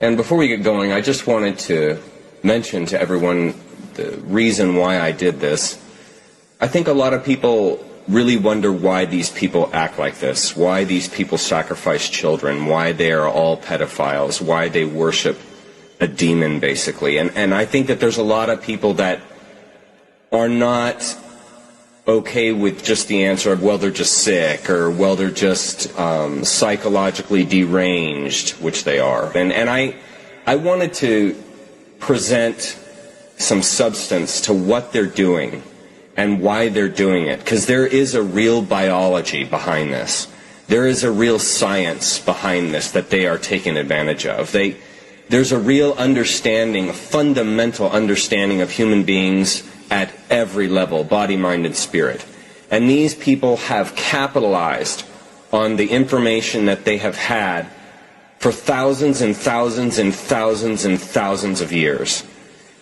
And before we get going, I just wanted to mention to everyone the reason why I did this. I think a lot of people really wonder why these people act like this, why these people sacrifice children, why they are all pedophiles, why they worship a demon, basically. And I think that there's a lot of people that are not okay with just the answer of, well, they're just sick, or, well, they're just psychologically deranged, which they are. And I wanted to present some substance to what they're doing and why they're doing it, because there is a real biology behind this. There is a real science behind this that they are taking advantage of. There's a real understanding, a fundamental understanding of human beings at every level, body, mind, and spirit. And these people have capitalized on the information that they have had for thousands and thousands and thousands and thousands of years.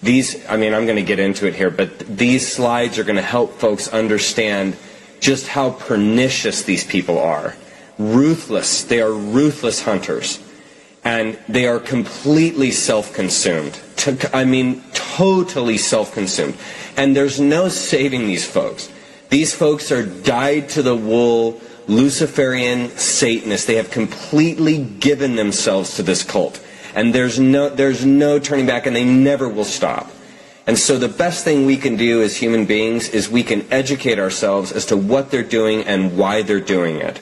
I'm going to get into it here, but these slides are going to help folks understand just how pernicious these people are. Ruthless. They are ruthless hunters. And they are completely self-consumed. Totally self-consumed. And there's no saving these folks. These folks are dyed-to-the-wool Luciferian Satanists. They have completely given themselves to this cult. And there's no turning back, and they never will stop. And so the best thing we can do as human beings is we can educate ourselves as to what they're doing and why they're doing it.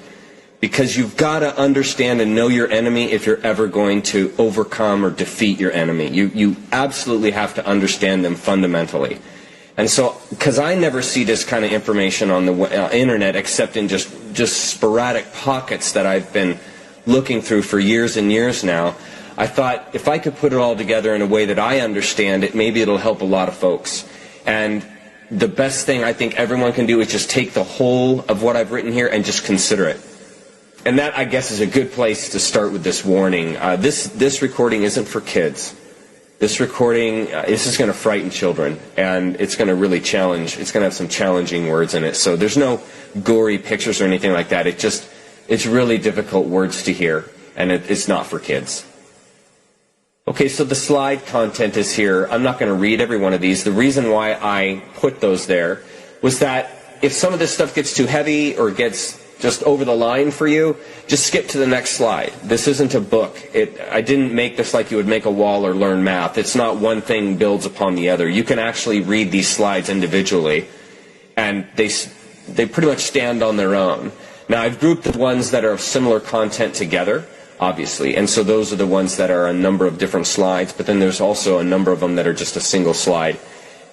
Because you've got to understand and know your enemy if you're ever going to overcome or defeat your enemy. You absolutely have to understand them fundamentally. And so, because I never see this kind of information on the internet except in just sporadic pockets that I've been looking through for years and years now, I thought if I could put it all together in a way that I understand it, maybe it'll help a lot of folks. And the best thing I think everyone can do is just take the whole of what I've written here and just consider it. And that, I guess, is a good place to start with this warning. This recording isn't for kids. This recording, this is going to frighten children, and it's going to really challenge. It's going to have some challenging words in it. So there's no gory pictures or anything like that. It's really difficult words to hear, and it's not for kids. Okay, so the slide content is here. I'm not going to read every one of these. The reason why I put those there was that if some of this stuff gets too heavy or gets just over the line for you, just skip to the next slide. This isn't a book. I didn't make this like you would make a wall or learn math. It's not one thing builds upon the other. You can actually read these slides individually, and they pretty much stand on their own. Now, I've grouped the ones that are of similar content together, obviously, and so those are the ones that are a number of different slides, but then there's also a number of them that are just a single slide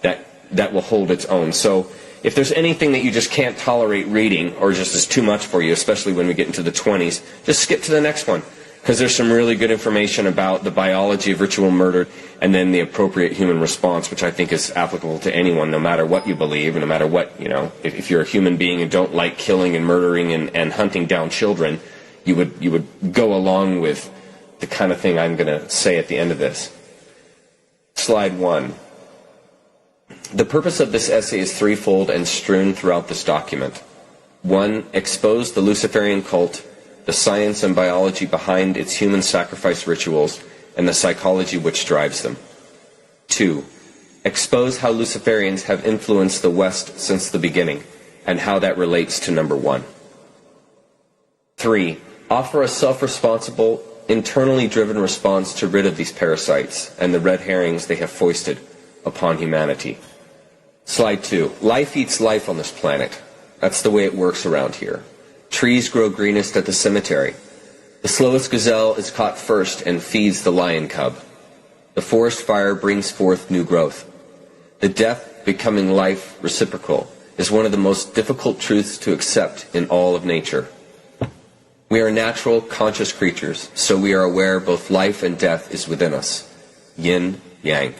that will hold its own. So if there's anything that you just can't tolerate reading, or just is too much for you, especially when we get into the 20s, just skip to the next one, because there's some really good information about the biology of ritual murder and then the appropriate human response, which I think is applicable to anyone, no matter what you believe, and no matter what, if you're a human being and don't like killing and murdering and hunting down children, you would go along with the kind of thing I'm going to say at the end of this. Slide 1. The purpose of this essay is threefold and strewn throughout this document. 1. Expose the Luciferian cult, the science and biology behind its human sacrifice rituals, and the psychology which drives them. 2. Expose how Luciferians have influenced the West since the beginning, and how that relates to number 1. 3. Offer a self-responsible, internally driven response to rid of these parasites and the red herrings they have foisted upon humanity. Slide 2. Life eats life on this planet. That's the way it works around here. Trees grow greenest at the cemetery. The slowest gazelle is caught first and feeds the lion cub. The forest fire brings forth new growth. The death becoming life reciprocal is one of the most difficult truths to accept in all of nature. We are natural, conscious creatures, so we are aware both life and death is within us. Yin, yang.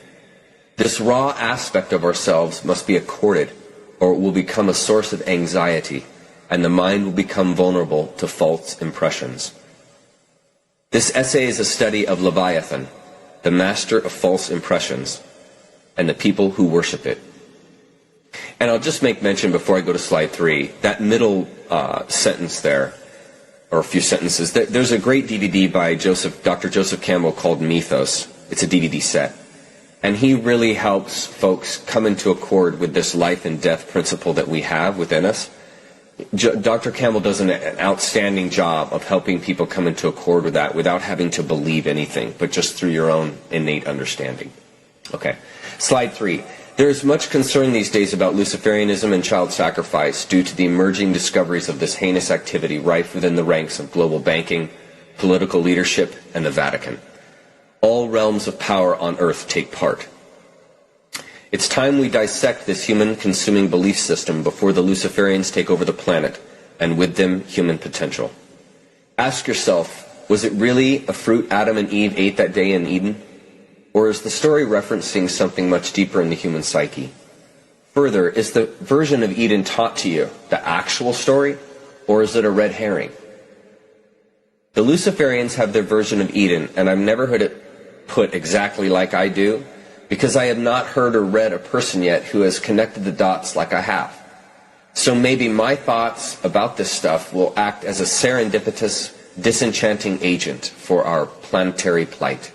This raw aspect of ourselves must be accorded, or it will become a source of anxiety, and the mind will become vulnerable to false impressions. This essay is a study of Leviathan, the master of false impressions, and the people who worship it. And I'll just make mention before I go to slide 3, that middle sentence there, or a few sentences. There's a great DVD by Dr. Joseph Campbell called Mythos. It's a DVD set. And he really helps folks come into accord with this life and death principle that we have within us. Dr. Campbell does an outstanding job of helping people come into accord with that without having to believe anything, but just through your own innate understanding. Okay, slide 3. There is much concern these days about Luciferianism and child sacrifice due to the emerging discoveries of this heinous activity rife within the ranks of global banking, political leadership, and the Vatican. All realms of power on earth take part. It's time we dissect this human-consuming belief system before the Luciferians take over the planet, and with them, human potential. Ask yourself, was it really a fruit Adam and Eve ate that day in Eden? Or is the story referencing something much deeper in the human psyche? Further, is the version of Eden taught to you the actual story, or is it a red herring? The Luciferians have their version of Eden, and I've never heard it put exactly like I do, because I have not heard or read a person yet who has connected the dots like I have. So maybe my thoughts about this stuff will act as a serendipitous, disenchanting agent for our planetary plight.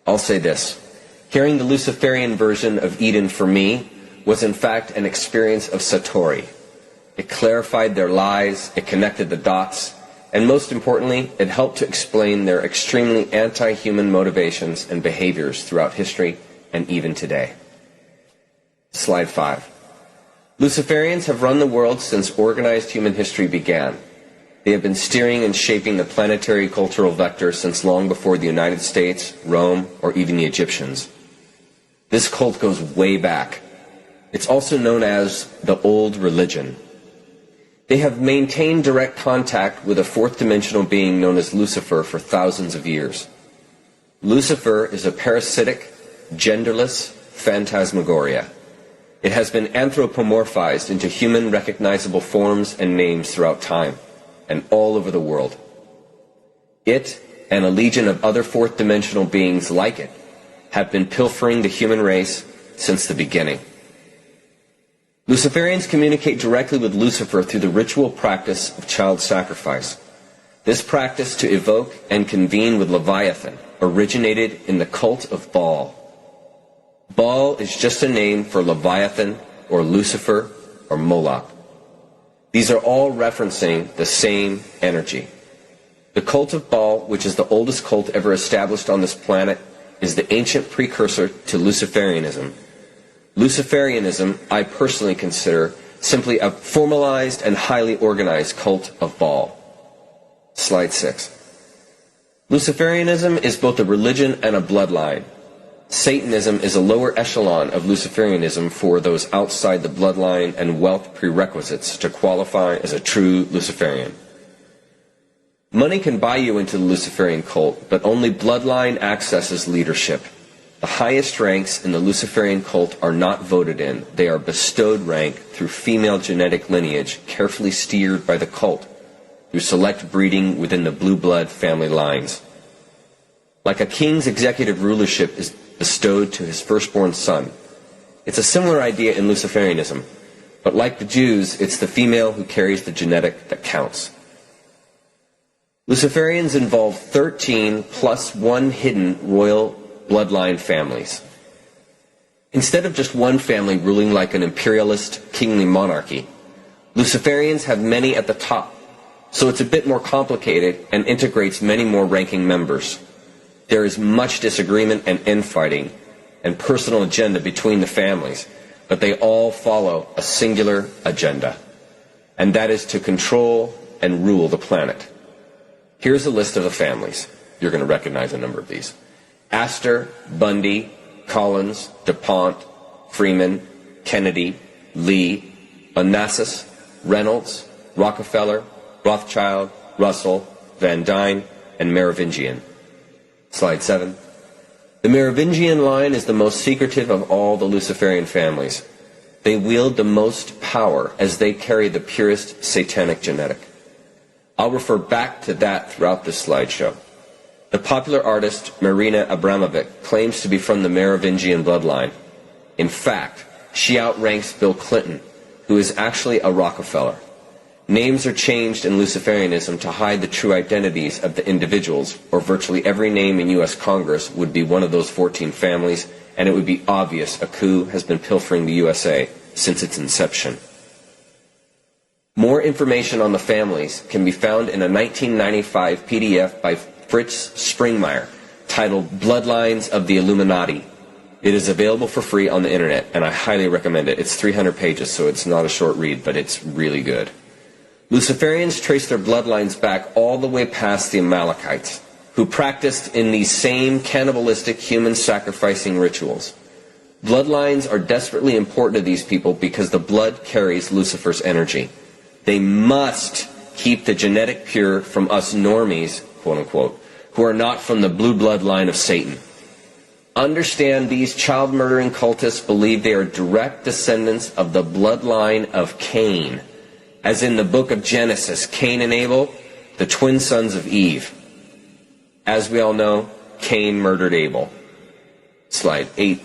I'll say this. Hearing the Luciferian version of Eden for me was in fact an experience of Satori. It clarified their lies, it connected the dots, and most importantly, it helped to explain their extremely anti-human motivations and behaviors throughout history and even today. Slide 5. Luciferians have run the world since organized human history began. They have been steering and shaping the planetary cultural vector since long before the United States, Rome, or even the Egyptians. This cult goes way back. It's also known as the Old Religion. They have maintained direct contact with a fourth-dimensional being known as Lucifer for thousands of years. Lucifer is a parasitic, genderless phantasmagoria. It has been anthropomorphized into human recognizable forms and names throughout time and all over the world. It and a legion of other fourth-dimensional beings like it have been pilfering the human race since the beginning. Luciferians communicate directly with Lucifer through the ritual practice of child sacrifice. This practice to evoke and convene with Leviathan originated in the cult of Baal. Baal is just a name for Leviathan or Lucifer or Moloch. These are all referencing the same energy. The cult of Baal, which is the oldest cult ever established on this planet, is the ancient precursor to Luciferianism. Luciferianism, I personally consider, simply a formalized and highly organized cult of Baal. Slide 6. Luciferianism is both a religion and a bloodline. Satanism is a lower echelon of Luciferianism for those outside the bloodline and wealth prerequisites to qualify as a true Luciferian. Money can buy you into the Luciferian cult, but only bloodline accesses leadership. The highest ranks in the Luciferian cult are not voted in. They are bestowed rank through female genetic lineage carefully steered by the cult through select breeding within the blue blood family lines. Like a king's executive rulership is bestowed to his firstborn son. It's a similar idea in Luciferianism, but like the Jews, it's the female who carries the genetic that counts. Luciferians involve 13 plus one hidden royal bloodline families. Instead of just one family ruling like an imperialist kingly monarchy, Luciferians have many at the top, so it's a bit more complicated and integrates many more ranking members. There is much disagreement and infighting and personal agenda between the families, but they all follow a singular agenda, and that is to control and rule the planet. Here's a list of the families. You're going to recognize a number of these. Astor, Bundy, Collins, DuPont, Freeman, Kennedy, Lee, Onassis, Reynolds, Rockefeller, Rothschild, Russell, Van Dyne, and Merovingian. Slide 7. The Merovingian line is the most secretive of all the Luciferian families. They wield the most power as they carry the purest satanic genetic. I'll refer back to that throughout this slideshow. The popular artist Marina Abramovic claims to be from the Merovingian bloodline. In fact, she outranks Bill Clinton, who is actually a Rockefeller. Names are changed in Luciferianism to hide the true identities of the individuals, or virtually every name in U.S. Congress would be one of those 14 families, and it would be obvious a coup has been pilfering the USA since its inception. More information on the families can be found in a 1995 PDF by Fritz Springmeier titled Bloodlines of the Illuminati. It is available for free on the internet, and I highly recommend it. It's 300 pages, so it's not a short read, but it's really good. Luciferians trace their bloodlines back all the way past the Amalekites, who practiced in these same cannibalistic human sacrificing rituals. Bloodlines are desperately important to these people because the blood carries Lucifer's energy. They must keep the genetic pure from us normies, quote unquote, who are not from the blue bloodline of Satan. Understand, these child-murdering cultists believe they are direct descendants of the bloodline of Cain. As in the book of Genesis, Cain and Abel, the twin sons of Eve. As we all know, Cain murdered Abel. Slide 8.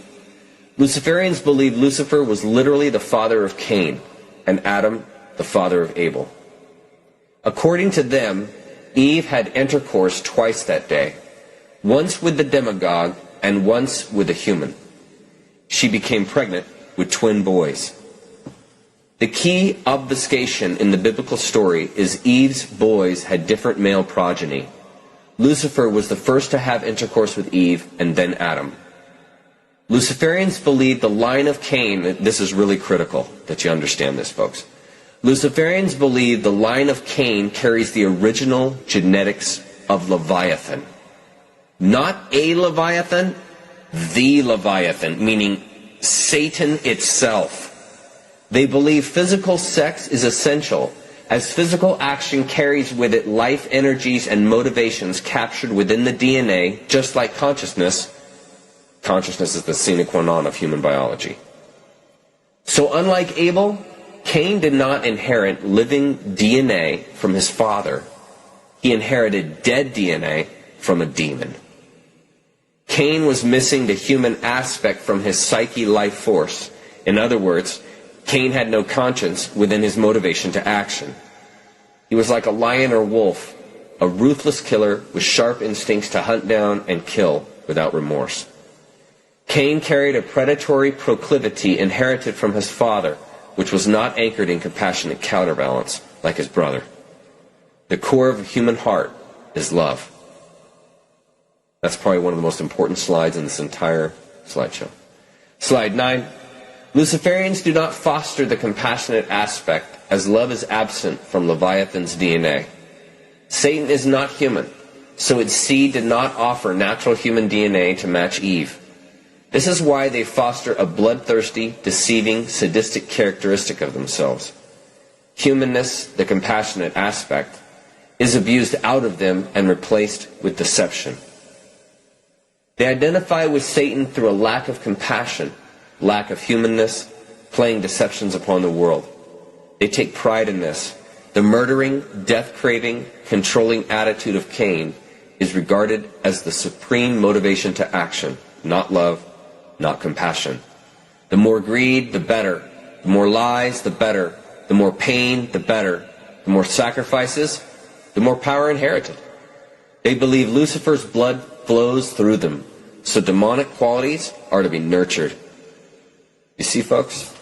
Luciferians believe Lucifer was literally the father of Cain, and Adam the father of Abel. According to them, Eve had intercourse twice that day, once with the demagogue and once with a human. She became pregnant with twin boys. The key obfuscation in the biblical story is Eve's boys had different male progeny. Lucifer was the first to have intercourse with Eve, and then Adam. Luciferians believe the line of Cain, this is really critical that you understand this, folks. Luciferians believe the line of Cain carries the original genetics of Leviathan. Not a Leviathan, the Leviathan, meaning Satan itself. They believe physical sex is essential, as physical action carries with it life energies and motivations captured within the DNA, just like consciousness. Consciousness is the sine qua non of human biology. So unlike Abel, Cain did not inherit living DNA from his father. He inherited dead DNA from a demon. Cain was missing the human aspect from his psyche life force. In other words, Cain had no conscience within his motivation to action. He was like a lion or wolf, a ruthless killer with sharp instincts to hunt down and kill without remorse. Cain carried a predatory proclivity inherited from his father, which was not anchored in compassionate counterbalance like his brother. The core of a human heart is love. That's probably one of the most important slides in this entire slideshow. Slide 9. Luciferians do not foster the compassionate aspect, as love is absent from Leviathan's DNA. Satan is not human, so its seed did not offer natural human DNA to match Eve. This is why they foster a bloodthirsty, deceiving, sadistic characteristic of themselves. Humanness, the compassionate aspect, is abused out of them and replaced with deception. They identify with Satan through a lack of compassion, lack of humanness, playing deceptions upon the world. They take pride in this. The murdering, death-craving, controlling attitude of Cain is regarded as the supreme motivation to action, not love, not compassion. The more greed, the better. The more lies, the better. The more pain, the better. The more sacrifices, the more power inherited. They believe Lucifer's blood flows through them, so demonic qualities are to be nurtured. You see, folks?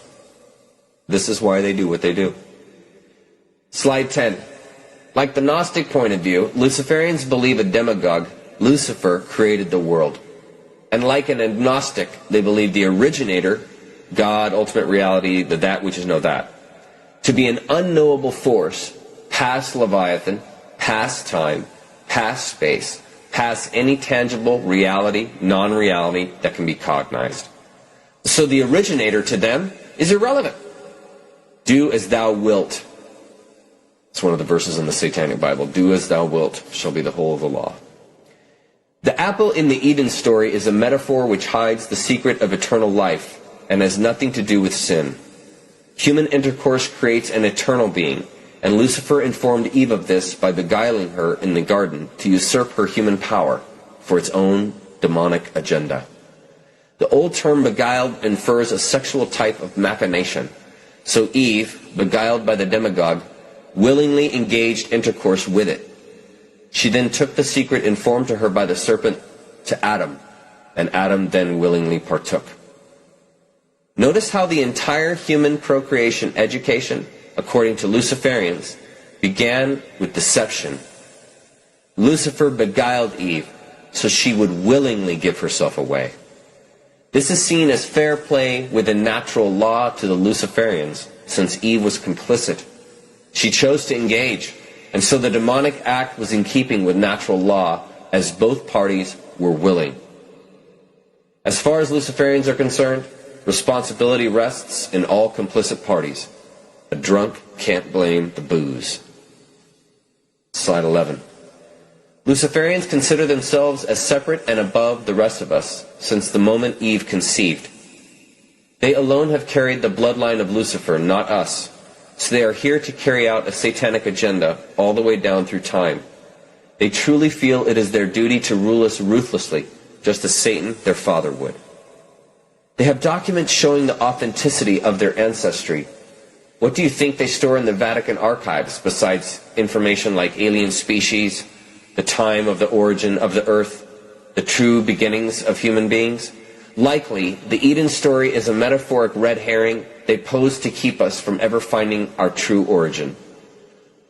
This is why they do what they do. Slide 10. Like the Gnostic point of view, Luciferians believe a demagogue, Lucifer, created the world. And like an agnostic, they believe the originator, God, ultimate reality, the that which is no that, to be an unknowable force, past Leviathan, past time, past space, past any tangible reality, non-reality that can be cognized. So the originator to them is irrelevant. Do as thou wilt. It's one of the verses in the Satanic Bible. Do as thou wilt shall be the whole of the law. The apple in the Eden story is a metaphor which hides the secret of eternal life and has nothing to do with sin. Human intercourse creates an eternal being, and Lucifer informed Eve of this by beguiling her in the garden to usurp her human power for its own demonic agenda. The old term beguiled infers a sexual type of machination. So Eve, beguiled by the demagogue, willingly engaged intercourse with it. She then took the secret informed to her by the serpent to Adam, and Adam then willingly partook. Notice how the entire human procreation education, according to Luciferians, began with deception. Lucifer beguiled Eve so she would willingly give herself away. This is seen as fair play within natural law to the Luciferians, since Eve was complicit. She chose to engage, and so the demonic act was in keeping with natural law, as both parties were willing. As far as Luciferians are concerned, responsibility rests in all complicit parties. A drunk can't blame the booze. Slide 11. Luciferians consider themselves as separate and above the rest of us since the moment Eve conceived. They alone have carried the bloodline of Lucifer, not us, so they are here to carry out a satanic agenda all the way down through time. They truly feel it is their duty to rule us ruthlessly, just as Satan, their father, would. They have documents showing the authenticity of their ancestry. What do you think they store in the Vatican archives besides information like alien species, the time of the origin of the earth, the true beginnings of human beings? Likely, the Eden story is a metaphoric red herring they pose to keep us from ever finding our true origin.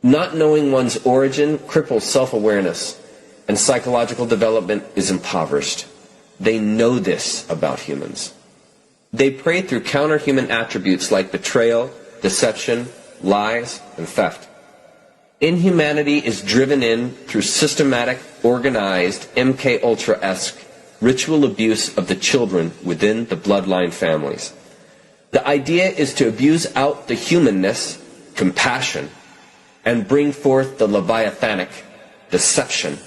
Not knowing one's origin cripples self-awareness, and psychological development is impoverished. They know this about humans. They prey through counter-human attributes like betrayal, deception, lies, and theft. Inhumanity is driven in through systematic, organized, MK Ultra-esque ritual abuse of the children within the bloodline families. The idea is to abuse out the humanness, compassion, and bring forth the leviathanic, deception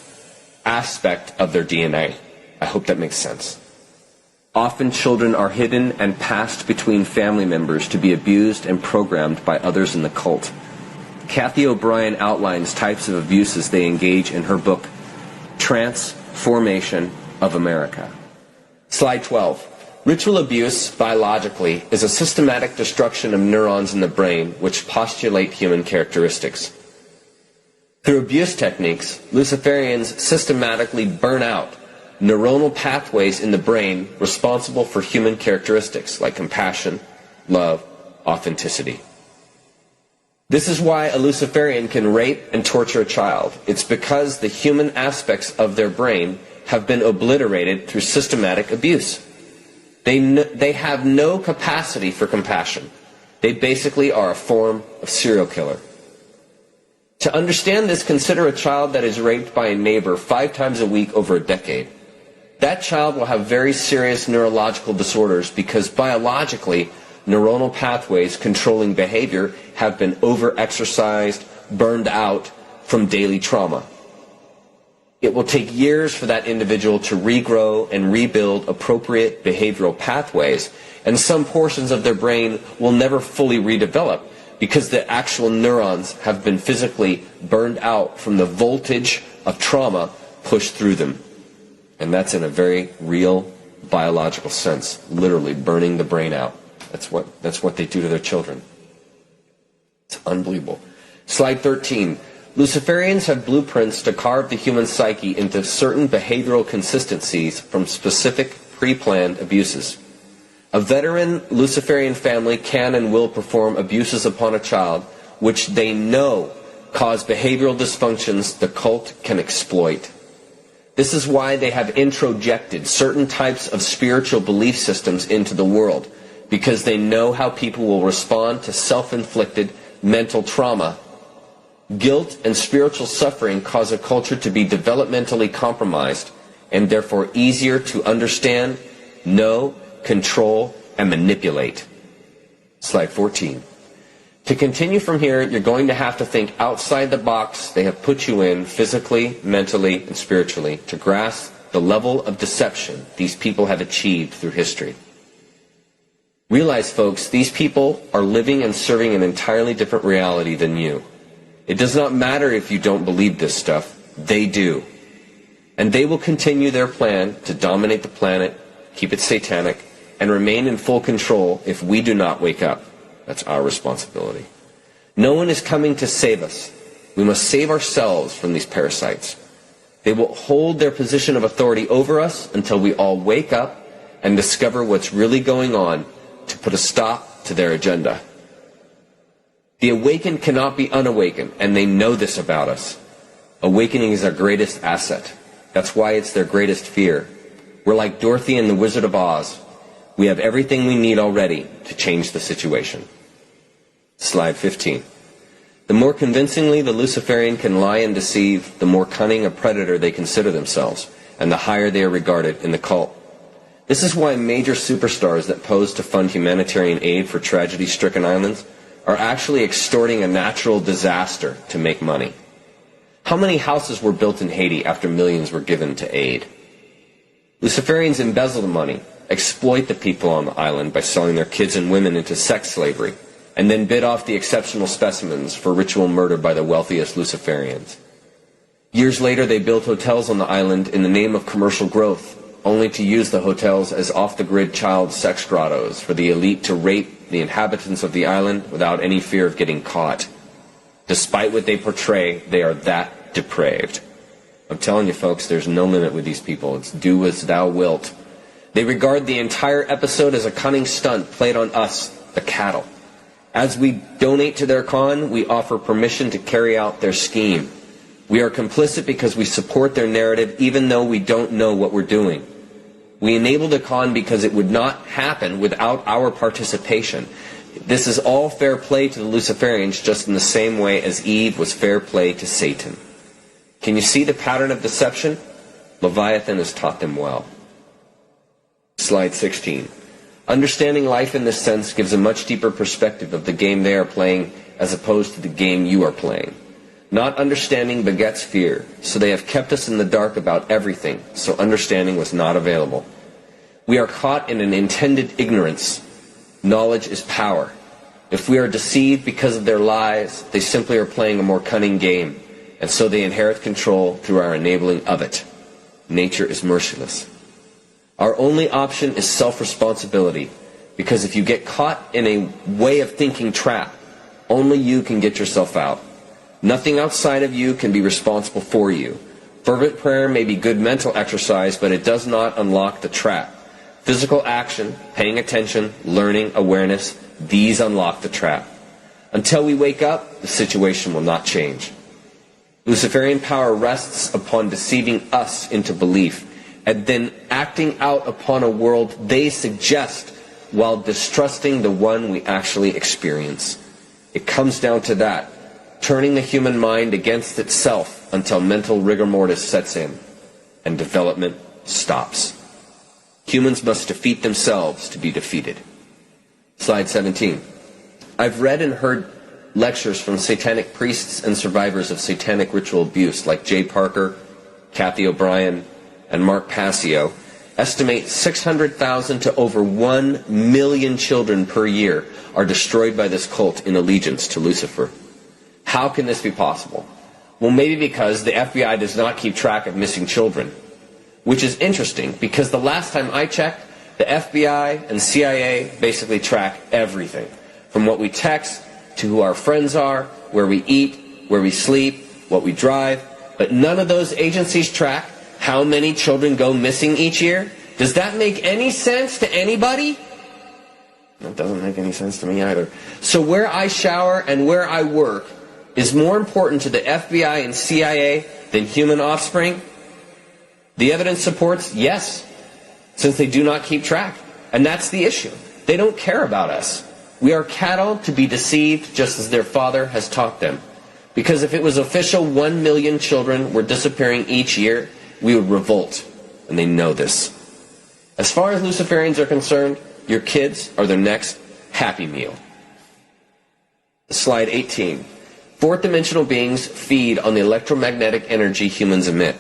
aspect of their DNA. I hope that makes sense. Often children are hidden and passed between family members to be abused and programmed by others in the cult. Kathy O'Brien outlines types of abuses they engage in her book, Transformation of America. Slide 12. Ritual abuse, biologically, is a systematic destruction of neurons in the brain which postulate human characteristics. Through abuse techniques, Luciferians systematically burn out neuronal pathways in the brain responsible for human characteristics like compassion, love, authenticity. This is why a Luciferian can rape and torture a child. It's because the human aspects of their brain have been obliterated through systematic abuse. They have no capacity for compassion. They basically are a form of serial killer. To understand this, consider a child that is raped by a neighbor 5 times a week over a decade. That child will have very serious neurological disorders because biologically, neuronal pathways controlling behavior have been over-exercised, burned out from daily trauma. It will take years for that individual to regrow and rebuild appropriate behavioral pathways, and some portions of their brain will never fully redevelop because the actual neurons have been physically burned out from the voltage of trauma pushed through them. And that's in a very real biological sense, literally burning the brain out. That's what they do to their children. It's unbelievable. Slide 13. Luciferians have blueprints to carve the human psyche into certain behavioral consistencies from specific pre-planned abuses. A veteran Luciferian family can and will perform abuses upon a child which they know cause behavioral dysfunctions the cult can exploit. This is why they have introjected certain types of spiritual belief systems into the world, because they know how people will respond to self-inflicted mental trauma. Guilt and spiritual suffering cause a culture to be developmentally compromised and therefore easier to understand, know, control, and manipulate. Slide 14. To continue from here, you're going to have to think outside the box they have put you in physically, mentally, and spiritually to grasp the level of deception these people have achieved through history. Realize, folks, these people are living and serving an entirely different reality than you. It does not matter if you don't believe this stuff. They do. And they will continue their plan to dominate the planet, keep it satanic, and remain in full control if we do not wake up. That's our responsibility. No one is coming to save us. We must save ourselves from these parasites. They will hold their position of authority over us until we all wake up and discover what's really going on to put a stop to their agenda. The awakened cannot be unawakened, and they know this about us. Awakening is our greatest asset. That's why it's their greatest fear. We're like Dorothy and the Wizard of Oz. We have everything we need already to change the situation. Slide 15. The more convincingly the Luciferian can lie and deceive, the more cunning a predator they consider themselves, and the higher they are regarded in the cult. This is why major superstars that pose to fund humanitarian aid for tragedy-stricken islands are actually extorting a natural disaster to make money. How many houses were built in Haiti after millions were given to aid? Luciferians embezzle the money, exploit the people on the island by selling their kids and women into sex slavery, and then bid off the exceptional specimens for ritual murder by the wealthiest Luciferians. Years later, they built hotels on the island in the name of commercial growth, only to use the hotels as off-the-grid child sex grottos for the elite to rape the inhabitants of the island without any fear of getting caught. Despite what they portray, they are that depraved. I'm telling you, folks, there's no limit with these people. It's do as thou wilt. They regard the entire episode as a cunning stunt played on us, the cattle. As we donate to their con, we offer permission to carry out their scheme. We are complicit because we support their narrative even though we don't know what we're doing. We enable the con because it would not happen without our participation. This is all fair play to the Luciferians, just in the same way as Eve was fair play to Satan. Can you see the pattern of deception? Leviathan has taught them well. Slide 16. Understanding life in this sense gives a much deeper perspective of the game they are playing as opposed to the game you are playing. Not understanding begets fear, so they have kept us in the dark about everything, so understanding was not available. We are caught in an intended ignorance. Knowledge is power. If we are deceived because of their lies, they simply are playing a more cunning game, and so they inherit control through our enabling of it. Nature is merciless. Our only option is self-responsibility, because if you get caught in a way of thinking trap, only you can get yourself out. Nothing outside of you can be responsible for you. Fervent prayer may be good mental exercise, but it does not unlock the trap. Physical action, paying attention, learning, awareness, these unlock the trap. Until we wake up, the situation will not change. Luciferian power rests upon deceiving us into belief, and then acting out upon a world they suggest while distrusting the one we actually experience. It comes down to that, turning the human mind against itself until mental rigor mortis sets in and development stops. Humans must defeat themselves to be defeated. Slide 17. I've read and heard lectures from satanic priests and survivors of satanic ritual abuse like Jay Parker, Kathy O'Brien, and Mark Passio estimate 600,000 to over 1 million children per year are destroyed by this cult in allegiance to Lucifer. How can this be possible? Well, maybe because the FBI does not keep track of missing children, which is interesting because the last time I checked, the FBI and CIA basically track everything, from what we text to who our friends are, where we eat, where we sleep, what we drive, but none of those agencies track how many children go missing each year. Does that make any sense to anybody? It doesn't make any sense to me either. So where I shower and where I work is more important to the FBI and CIA than human offspring? The evidence supports yes, since they do not keep track. And that's the issue. They don't care about us. We are cattle to be deceived just as their father has taught them. Because if it was official 1 million children were disappearing each year, we would revolt. And they know this. As far as Luciferians are concerned, your kids are their next Happy Meal. Slide 18. Fourth dimensional beings feed on the electromagnetic energy humans emit.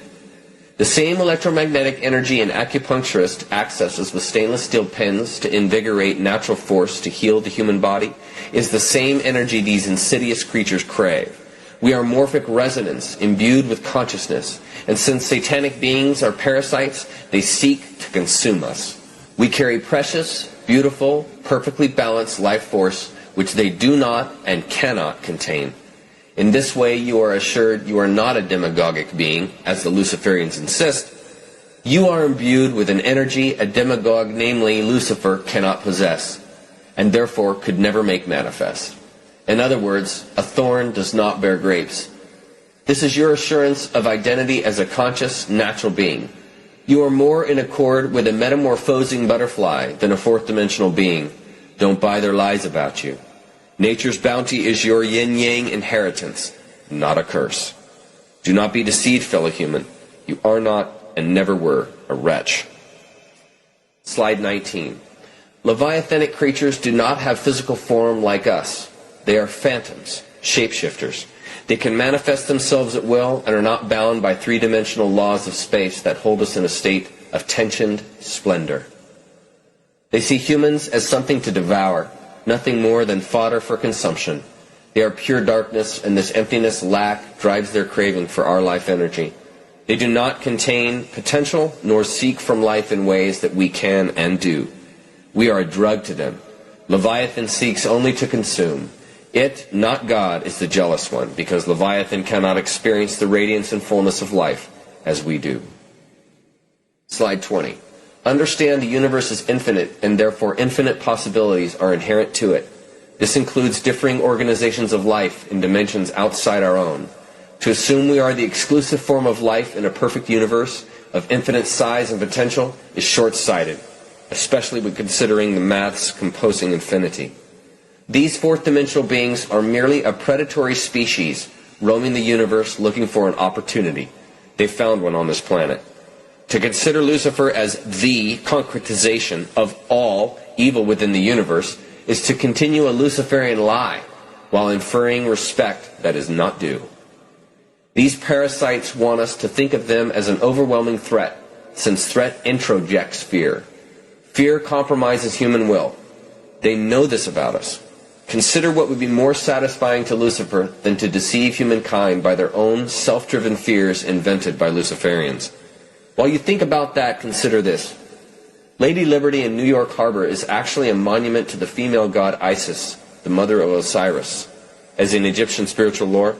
The same electromagnetic energy an acupuncturist accesses with stainless steel pens to invigorate natural force to heal the human body is the same energy these insidious creatures crave. We are morphic resonance imbued with consciousness, and since satanic beings are parasites, they seek to consume us. We carry precious, beautiful, perfectly balanced life force which they do not and cannot contain. In this way you are assured you are not a demagogic being, as the Luciferians insist. You are imbued with an energy a demagogue, namely Lucifer, cannot possess, and therefore could never make manifest. In other words, a thorn does not bear grapes. This is your assurance of identity as a conscious, natural being. You are more in accord with a metamorphosing butterfly than a fourth-dimensional being. Don't buy their lies about you. Nature's bounty is your yin-yang inheritance, not a curse. Do not be deceived, fellow human. You are not and never were a wretch. Slide 19. Leviathanic creatures do not have physical form like us. They are phantoms, shapeshifters. They can manifest themselves at will and are not bound by three-dimensional laws of space that hold us in a state of tensioned splendor. They see humans as something to devour, nothing more than fodder for consumption. They are pure darkness, and this emptiness, lack, drives their craving for our life energy. They do not contain potential nor seek from life in ways that we can and do. We are a drug to them. Leviathan seeks only to consume. It, not God, is the jealous one, because Leviathan cannot experience the radiance and fullness of life as we do. Slide 20. Understand the universe is infinite, and therefore infinite possibilities are inherent to it. This includes differing organizations of life in dimensions outside our own. To assume we are the exclusive form of life in a perfect universe of infinite size and potential is short-sighted, especially when considering the maths composing infinity. These fourth-dimensional beings are merely a predatory species roaming the universe looking for an opportunity. They found one on this planet. To consider Lucifer as the concretization of all evil within the universe is to continue a Luciferian lie while inferring respect that is not due. These parasites want us to think of them as an overwhelming threat, since threat introjects fear. Fear compromises human will. They know this about us. Consider what would be more satisfying to Lucifer than to deceive humankind by their own self-driven fears invented by Luciferians. While you think about that, consider this. Lady Liberty in New York Harbor is actually a monument to the female god Isis, the mother of Osiris. As in Egyptian spiritual lore,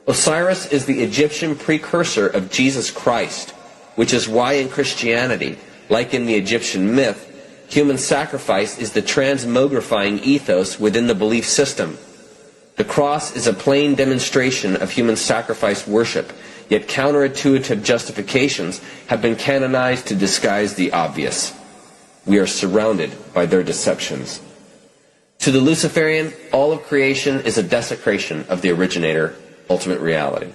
Osiris is the Egyptian precursor of Jesus Christ, which is why in Christianity, like in the Egyptian myth, human sacrifice is the transmogrifying ethos within the belief system. The cross is a plain demonstration of human sacrifice worship, yet counterintuitive justifications have been canonized to disguise the obvious. We are surrounded by their deceptions. To the Luciferian, all of creation is a desecration of the originator, ultimate reality.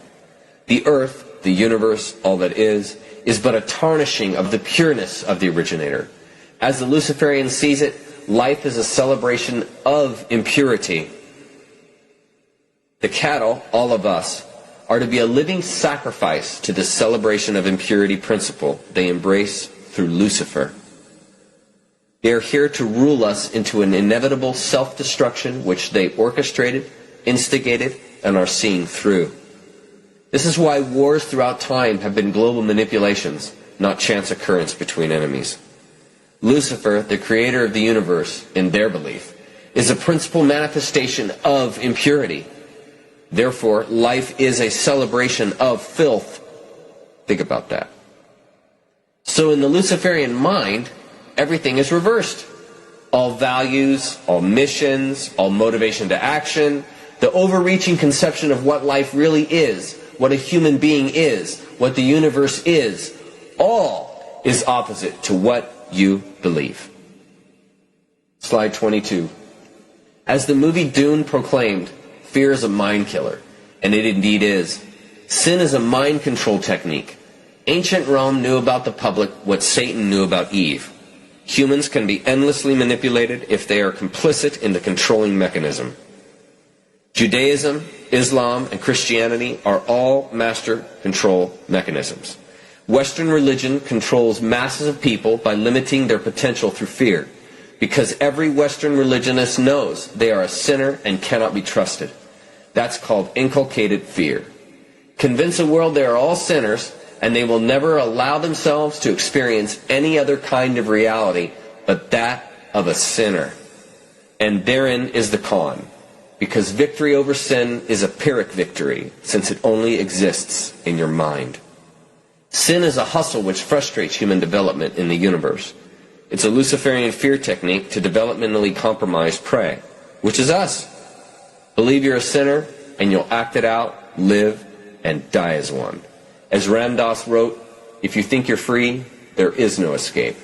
The earth, the universe, all that is but a tarnishing of the pureness of the originator. As the Luciferian sees it, life is a celebration of impurity. The cattle, all of us, are to be a living sacrifice to this celebration of impurity principle they embrace through Lucifer. They are here to rule us into an inevitable self-destruction which they orchestrated, instigated, and are seeing through. This is why wars throughout time have been global manipulations, not chance occurrence between enemies. Lucifer, the creator of the universe, in their belief, is a principal manifestation of impurity. Therefore, life is a celebration of filth. Think about that. So in the Luciferian mind, everything is reversed. All values, all missions, all motivation to action, the overreaching conception of what life really is, what a human being is, what the universe is, all is opposite to what you believe. Slide 22. As the movie Dune proclaimed, fear is a mind killer, and it indeed is. Sin is a mind control technique. Ancient Rome knew about the public what Satan knew about Eve. Humans can be endlessly manipulated if they are complicit in the controlling mechanism. Judaism, Islam, and Christianity are all master control mechanisms. Western religion controls masses of people by limiting their potential through fear, because every Western religionist knows they are a sinner and cannot be trusted. That's called inculcated fear. Convince the world they are all sinners, and they will never allow themselves to experience any other kind of reality but that of a sinner. And therein is the con, because victory over sin is a Pyrrhic victory, since it only exists in your mind. Sin is a hustle which frustrates human development in the universe. It's a Luciferian fear technique to developmentally compromise prey, which is us. Believe you're a sinner, and you'll act it out, live, and die as one. As Ram Dass wrote, if you think you're free, there is no escape.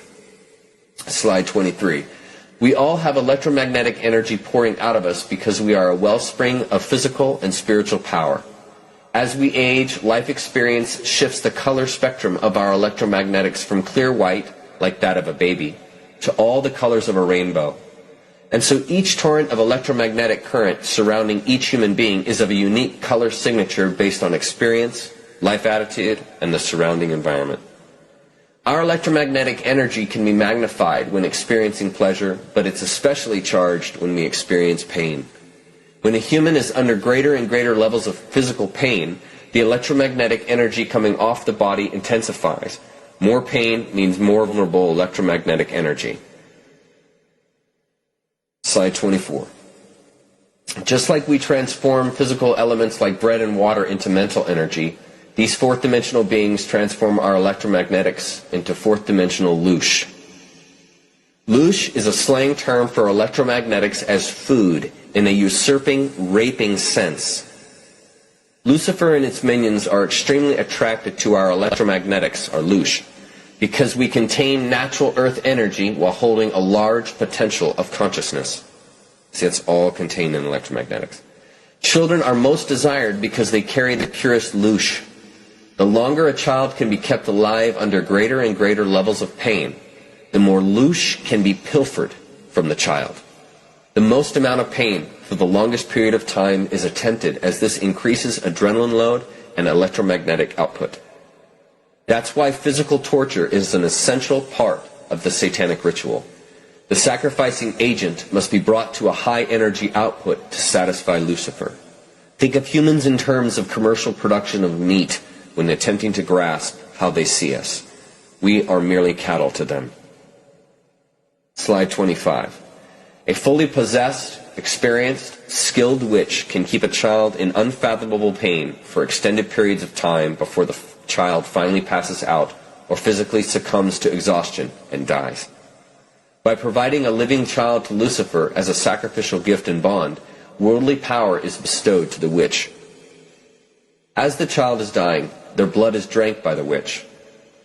Slide 23. We all have electromagnetic energy pouring out of us because we are a wellspring of physical and spiritual power. As we age, life experience shifts the color spectrum of our electromagnetics from clear white, like that of a baby, to all the colors of a rainbow. And so each torrent of electromagnetic current surrounding each human being is of a unique color signature based on experience, life attitude, and the surrounding environment. Our electromagnetic energy can be magnified when experiencing pleasure, but it's especially charged when we experience pain. When a human is under greater and greater levels of physical pain, the electromagnetic energy coming off the body intensifies. More pain means more vulnerable electromagnetic energy. Slide 24. Just like we transform physical elements like bread and water into mental energy, these fourth-dimensional beings transform our electromagnetics into fourth-dimensional loosh. Loosh is a slang term for electromagnetics as food in a usurping, raping sense. Lucifer and its minions are extremely attracted to our electromagnetics, our loosh, because we contain natural earth energy while holding a large potential of consciousness. See, it's all contained in electromagnetics. Children are most desired because they carry the purest loosh. The longer a child can be kept alive under greater and greater levels of pain, the more loosh can be pilfered from the child. The most amount of pain for the longest period of time is attempted as this increases adrenaline load and electromagnetic output. That's why physical torture is an essential part of the satanic ritual. The sacrificing agent must be brought to a high energy output to satisfy Lucifer. Think of humans in terms of commercial production of meat when attempting to grasp how they see us. We are merely cattle to them. Slide 25. A fully possessed, experienced, skilled witch can keep a child in unfathomable pain for extended periods of time before the child finally passes out or physically succumbs to exhaustion and dies. By providing a living child to Lucifer as a sacrificial gift and bond, worldly power is bestowed to the witch. As the child is dying, their blood is drank by the witch.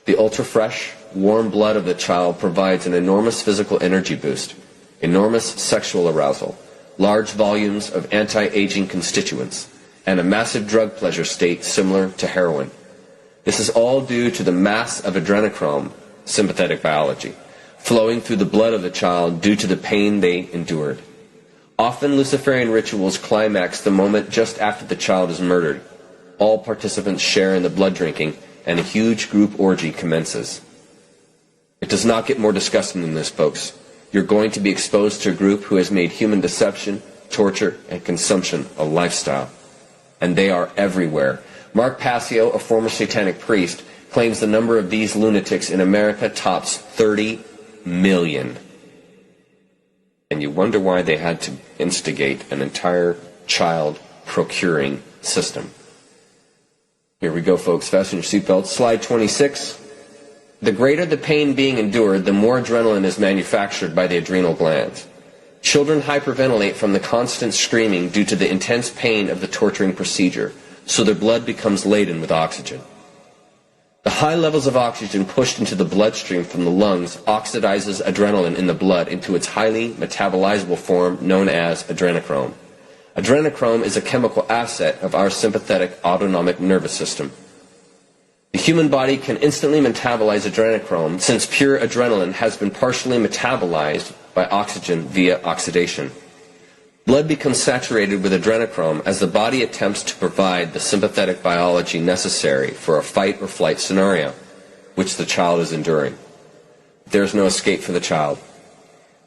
The ultra-fresh, warm blood of the child provides an enormous physical energy boost, enormous sexual arousal, large volumes of anti-aging constituents, and a massive drug pleasure state similar to heroin. This is all due to the mass of adrenochrome, sympathetic biology, flowing through the blood of the child due to the pain they endured. Often Luciferian rituals climax the moment just after the child is murdered. All participants share in the blood drinking, and a huge group orgy commences. It does not get more disgusting than this, folks. You're going to be exposed to a group who has made human deception, torture, and consumption a lifestyle. And they are everywhere. Mark Passio, a former satanic priest, claims the number of these lunatics in America tops 30 million. And you wonder why they had to instigate an entire child procuring system. Here we go, folks. Fasten your seatbelts. Slide 26. The greater the pain being endured, the more adrenaline is manufactured by the adrenal glands. Children hyperventilate from the constant screaming due to the intense pain of the torturing procedure, so their blood becomes laden with oxygen. The high levels of oxygen pushed into the bloodstream from the lungs oxidizes adrenaline in the blood into its highly metabolizable form known as adrenochrome. Adrenochrome is a chemical asset of our sympathetic autonomic nervous system. The human body can instantly metabolize adrenochrome since pure adrenaline has been partially metabolized by oxygen via oxidation. Blood becomes saturated with adrenochrome as the body attempts to provide the sympathetic biology necessary for a fight or flight scenario, which the child is enduring. There is no escape for the child.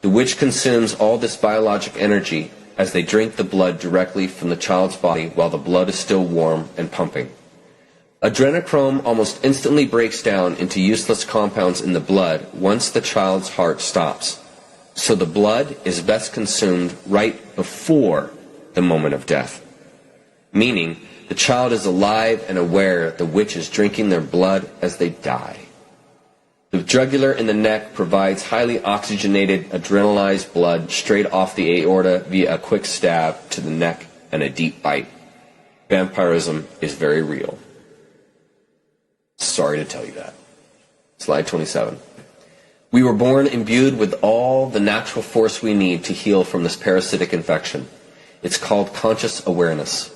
The witch consumes all this biologic energy as they drink the blood directly from the child's body while the blood is still warm and pumping. Adrenochrome almost instantly breaks down into useless compounds in the blood once the child's heart stops. So the blood is best consumed right before the moment of death, meaning the child is alive and aware the witch is drinking their blood as they die. The jugular in the neck provides highly oxygenated, adrenalized blood straight off the aorta via a quick stab to the neck and a deep bite. Vampirism is very real. Sorry to tell you that. Slide 27. We were born imbued with all the natural force we need to heal from this parasitic infection. It's called conscious awareness.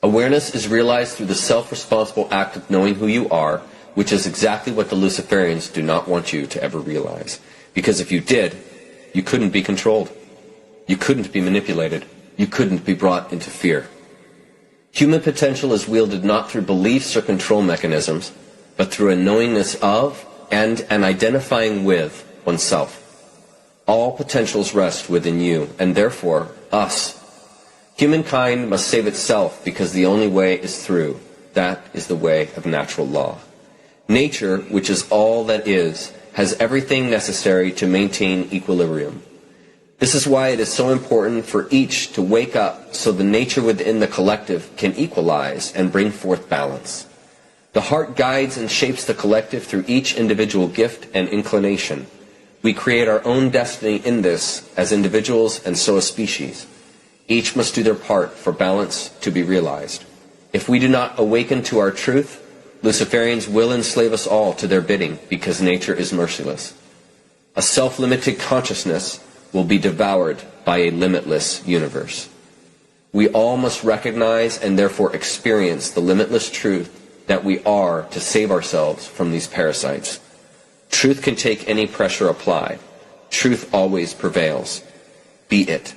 Awareness is realized through the self-responsible act of knowing who you are, which is exactly what the Luciferians do not want you to ever realize. Because if you did, you couldn't be controlled. You couldn't be manipulated. You couldn't be brought into fear. Human potential is wielded not through beliefs or control mechanisms, but through a knowingness of and an identifying with oneself. All potentials rest within you, and therefore, us. Humankind must save itself because the only way is through. That is the way of natural law. Nature, which is all that is, has everything necessary to maintain equilibrium. This is why it is so important for each to wake up so the nature within the collective can equalize and bring forth balance. The heart guides and shapes the collective through each individual gift and inclination. We create our own destiny in this as individuals and so a species. Each must do their part for balance to be realized. If we do not awaken to our truth, Luciferians will enslave us all to their bidding because nature is merciless. A self-limited consciousness will be devoured by a limitless universe. We all must recognize and therefore experience the limitless truth that we are to save ourselves from these parasites. Truth can take any pressure applied. Truth always prevails. Be it.